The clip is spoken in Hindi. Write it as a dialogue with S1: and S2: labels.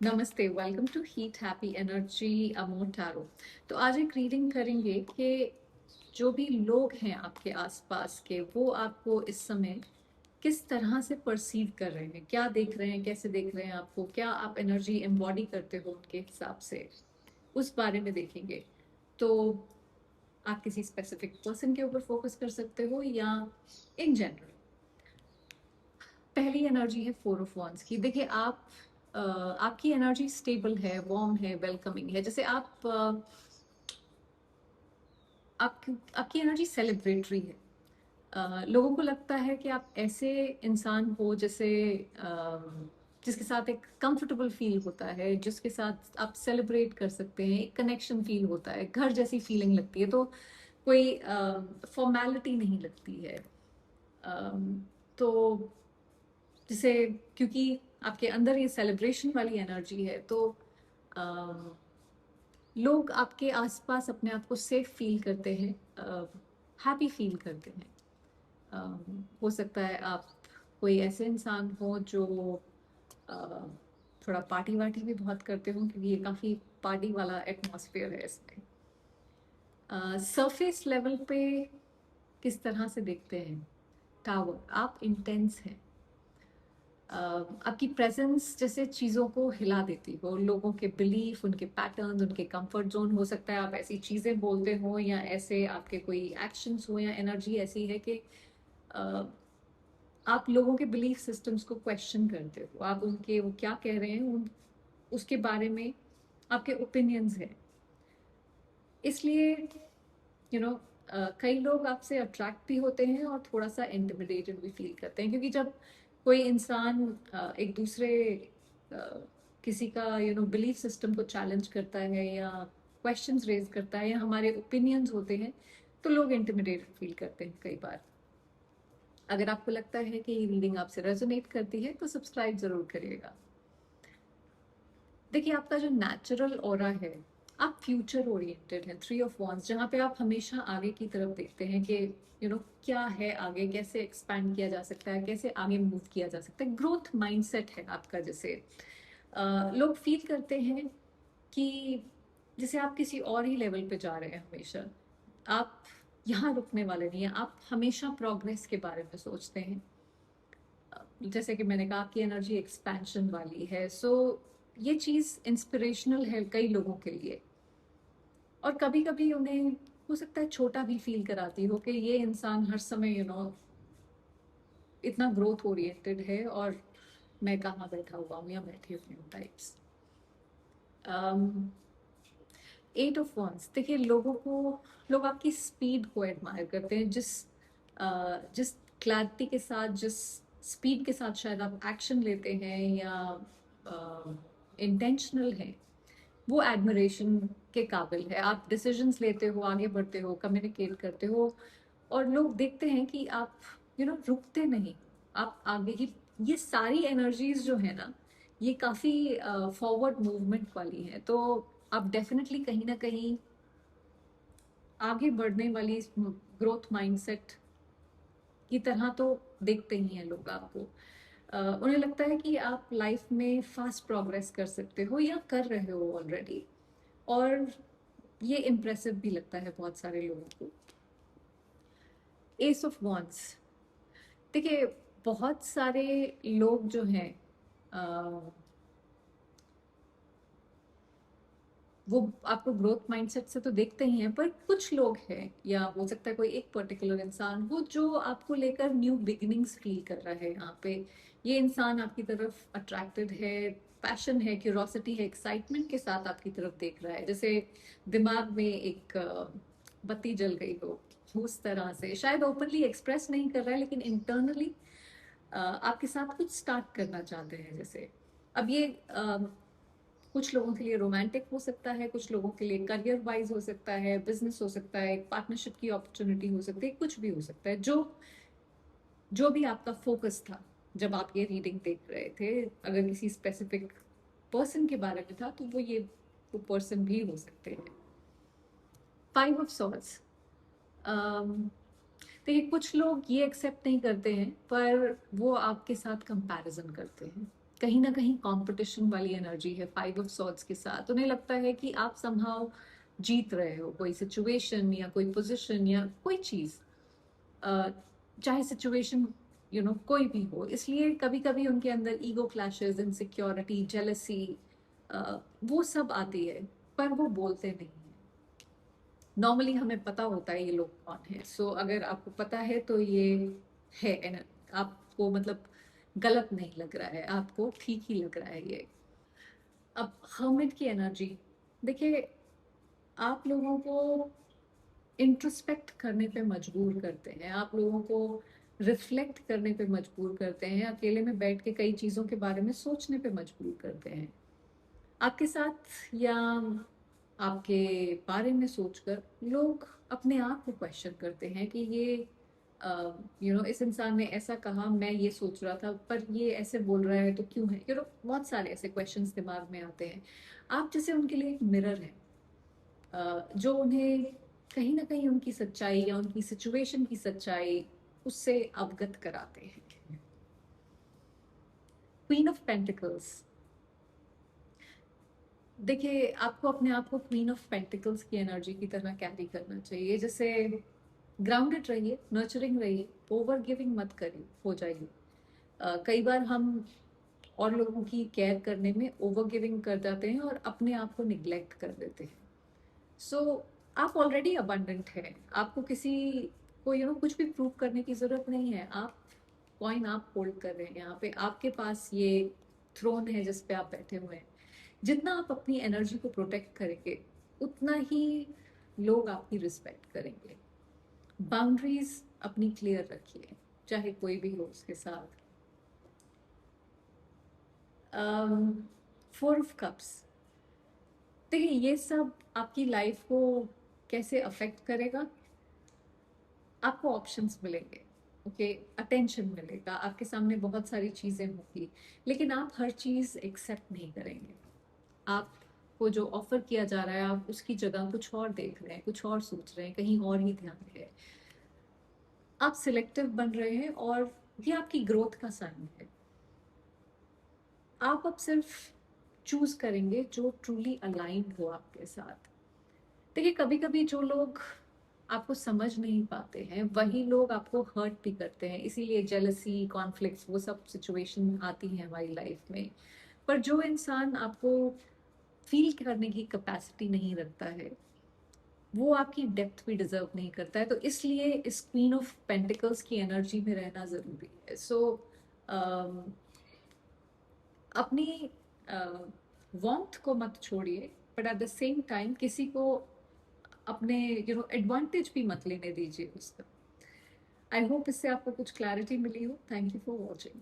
S1: नमस्ते, welcome to heat happy energy amor tarot. तो आज एक रीडिंग करेंगे कि जो भी लोग हैं आपके आसपास के, वो आपको इस समय किस तरह से परसीव कर रहे हैं, क्या देख रहे हैं, कैसे देख रहे हैं आपको, क्या आप एनर्जी एम्बॉडी करते हो उनके हिसाब से, उस बारे में देखेंगे। तो आप किसी स्पेसिफिक पर्सन के ऊपर फोकस कर सकते हो या इन जनरल। पहली एनर्जी है फोर ऑफ वॉन्ड्स की। देखिए आपकी एनर्जी स्टेबल है, वार्म है, वेलकमिंग है। जैसे आपकी एनर्जी सेलिब्रेटरी है। लोगों को लगता है कि आप ऐसे इंसान हो जैसे जिसके साथ एक कंफर्टेबल फील होता है, जिसके साथ आप सेलिब्रेट कर सकते हैं, एक कनेक्शन फील होता है, घर जैसी फीलिंग लगती है। तो कोई फॉर्मेलिटी नहीं लगती है। अम, तो जैसे क्योंकि आपके अंदर ये सेलिब्रेशन वाली एनर्जी है, तो अम, लोग आपके आसपास अपने आप को सेफ फील करते हैं, हैप्पी फील करते हैं। हो सकता है आप कोई ऐसे इंसान हो जो अ, थोड़ा पार्टी वार्टी भी बहुत करते हो, क्योंकि ये काफ़ी पार्टी वाला एटमॉस्फेयर है इसमें। सरफेस लेवल पे किस तरह से देखते हैं टावर, आप इंटेंस हैं। आपकी प्रेजेंस जैसे चीज़ों को हिला देती हो, लोगों के बिलीफ, उनके पैटर्न्स, उनके कंफर्ट जोन। हो सकता है आप ऐसी चीज़ें बोलते हो या ऐसे आपके कोई एक्शंस हो या एनर्जी ऐसी है कि अ, आप लोगों के बिलीफ सिस्टम्स को क्वेश्चन करते हो। आप उनके वो क्या कह रहे हैं उसके बारे में आपके ओपिनियंस हैं। इसलिए यू नो कई लोग आपसे अट्रैक्ट भी होते हैं और थोड़ा सा इंटिमिडेटेड भी फील करते हैं, क्योंकि जब कोई इंसान एक दूसरे किसी का बिलीफ सिस्टम को चैलेंज करता है या क्वेश्चंस रेज करता है या हमारे ओपिनियंस होते हैं, तो लोग इंटिमिडेटेड फील करते हैं कई बार। अगर आपको लगता है कि ये रीडिंग आपसे रेजोनेट करती है तो सब्सक्राइब जरूर करिएगा। देखिए आपका जो नेचुरल ऑरा है, आप फ्यूचर ओरिएंटेड हैं, थ्री ऑफ वॉन्ड्स, जहाँ पे आप हमेशा आगे की तरफ देखते हैं कि क्या है आगे, कैसे एक्सपैंड किया जा सकता है, कैसे आगे मूव किया जा सकता है। ग्रोथ माइंडसेट है आपका। जैसे लोग फील करते हैं कि जैसे आप किसी और ही लेवल पे जा रहे हैं हमेशा। आप यहाँ रुकने वाले नहीं हैं, आप हमेशा प्रोग्रेस के बारे में सोचते हैं। जैसे कि मैंने कहा, आपकी एनर्जी एक्सपेंशन वाली है। सो ये चीज़ इंस्पिरेशनल है कई लोगों के लिए, और कभी कभी उन्हें हो सकता है छोटा भी फील कराती हो कि ये इंसान हर समय इतना ग्रोथ ओरिएंटेड है और मैं कहाँ बैठा हुआ हूँ या बैठी हुई हूँ टाइप्स। एट ऑफ वंस, देखिए लोग आपकी स्पीड को एडमायर करते हैं। जिस क्लैरिटी के साथ, जिस स्पीड के साथ शायद आप एक्शन लेते हैं या इंटेंशनल हैं, वो एडमिरेशन के काबिल है। आप डिसीजंस लेते हो, आगे बढ़ते हो, कम्युनिकेट करते हो, और लोग देखते हैं कि आप रुकते नहीं, आप आगे ही। ये सारी एनर्जीज जो है ना, ये काफ़ी फॉरवर्ड मूवमेंट वाली है। तो आप डेफिनेटली कहीं ना कहीं आगे बढ़ने वाली ग्रोथ माइंडसेट की तरह तो देखते ही हैं लोग आपको। उन्हें लगता है कि आप लाइफ में फास्ट प्रोग्रेस कर सकते हो या कर रहे हो ऑलरेडी, और ये इम्प्रेसिव भी लगता है बहुत सारे लोगों को। एस ऑफ वॉन्ड्स, देखिए बहुत सारे लोग जो हैं वो आपको ग्रोथ माइंडसेट से तो देखते ही हैं, पर कुछ लोग हैं या हो सकता है कोई एक पर्टिकुलर इंसान हो जो आपको लेकर न्यू बिगिनिंग्स फील कर रहा है यहाँ पे। ये इंसान आपकी तरफ अट्रैक्टेड है, पैशन है, क्यूरोसिटी है, एक्साइटमेंट के साथ आपकी तरफ देख रहा है। जैसे दिमाग में एक बत्ती जल गई हो, उस तरह से। शायद ओपनली एक्सप्रेस नहीं कर रहा है, लेकिन इंटरनली आपके साथ कुछ स्टार्ट करना चाहते हैं। जैसे अब ये कुछ लोगों के लिए रोमांटिक हो सकता है, कुछ लोगों के लिए करियर वाइज हो सकता है, बिजनेस हो सकता है, एक पार्टनरशिप की अपॉर्चुनिटी हो सकती है, कुछ भी हो सकता है। जो जो भी आपका फोकस था जब आप ये रीडिंग देख रहे थे, अगर किसी स्पेसिफिक पर्सन के बारे में था, तो वो पर्सन भी हो सकते हैं। फाइव ऑफ सॉर्ड्स, देखिए कुछ लोग ये एक्सेप्ट नहीं करते हैं, पर वो आपके साथ कंपैरिजन करते हैं। कहीं ना कहीं कंपटीशन वाली एनर्जी है 5 ऑफ सॉर्ड्स के साथ। उन्हें लगता है कि आप समहाउ जीत रहे हो कोई सिचुएशन या कोई पोजीशन या कोई चीज, चाहे सिचुएशन कोई भी हो। इसलिए कभी कभी उनके अंदर ईगो क्लैशेस, इनसिक्योरिटी, जेलसी, वो सब आती है, पर वो बोलते नहीं है। नॉर्मली हमें पता होता है ये लोग कौन है। सो अगर आपको पता है तो ये है आपको मतलब गलत नहीं लग रहा है, आपको ठीक ही लग रहा है ये। अब हर्मिट की एनर्जी देखिए, आप लोगों को इंट्रोस्पेक्ट करने पे मजबूर करते हैं, आप लोगों को रिफ्लेक्ट करने पे मजबूर करते हैं, अकेले में बैठ के कई चीज़ों के बारे में सोचने पे मजबूर करते हैं। आपके साथ या आपके बारे में सोचकर लोग अपने आप को क्वेश्चन करते हैं कि ये इस इंसान ने ऐसा कहा, मैं ये सोच रहा था पर ये ऐसे बोल रहा है तो क्यों है, बहुत सारे ऐसे क्वेश्चंस दिमाग में आते हैं। आप जैसे उनके लिए एक मिरर है, जो उन्हें कहीं ना कहीं उनकी सच्चाई या उनकी सिचुएशन की सच्चाई उससे अवगत कराते हैं। क्वीन ऑफ पेंटिकल्स, देखिए आपको अपने आप को क्वीन ऑफ पेंटिकल्स की एनर्जी की तरह कैरी करना चाहिए। जैसे ग्राउंडेड रहिए, नर्चरिंग रहिए, ओवर गिविंग मत करिए, हो जाइए। कई बार हम और लोगों की केयर करने में ओवर गिविंग कर जाते हैं और अपने आप को निग्लेक्ट कर देते हैं। सो आप ऑलरेडी अबंडेंट हैं, आपको किसी को कुछ भी प्रूव करने की जरूरत नहीं है। आप कॉइन आप होल्ड कर रहे हैं, यहाँ पे आपके पास ये थ्रोन है जिस पे आप बैठे हुए हैं। जितना आप अपनी एनर्जी को प्रोटेक्ट करेंगे उतना ही लोग आपकी रिस्पेक्ट करेंगे। बाउंड्रीज अपनी क्लियर रखिए, चाहे कोई भी हो उसके साथ। 4 ऑफ कप्स, देखिए ये सब आपकी लाइफ को कैसे अफेक्ट करेगा। आपको ऑप्शंस मिलेंगे, ओके, अटेंशन मिलेगा, आपके सामने बहुत सारी चीज़ें होंगी, लेकिन आप हर चीज़ एक्सेप्ट नहीं करेंगे। आपको जो ऑफर किया जा रहा है आप उसकी जगह कुछ और देख रहे हैं, कुछ और सोच रहे हैं, कहीं और ही ध्यान है। आप सिलेक्टिव बन रहे हैं और ये आपकी ग्रोथ का साइन है। आप अब सिर्फ चूज करेंगे जो ट्रूली अलाइंड हो आपके साथ। देखिए कभी कभी जो लोग आपको समझ नहीं पाते हैं वही लोग आपको हर्ट भी करते हैं, इसीलिए जेलसी, कॉन्फ्लिक्ट्स, वो सब सिचुएशन आती हैं हमारी लाइफ में। पर जो इंसान आपको फील करने की कैपेसिटी नहीं रखता है वो आपकी डेप्थ भी डिजर्व नहीं करता है। तो इसलिए इस क्वीन ऑफ पेंटिकल्स की एनर्जी में रहना जरूरी है। सो अपनी वार्मथ को मत छोड़िए, but at the same time किसी को अपने एडवांटेज भी मत लेने दीजिए उसका। आई होप इससे आपको कुछ क्लैरिटी मिली हो। Thank you for watching.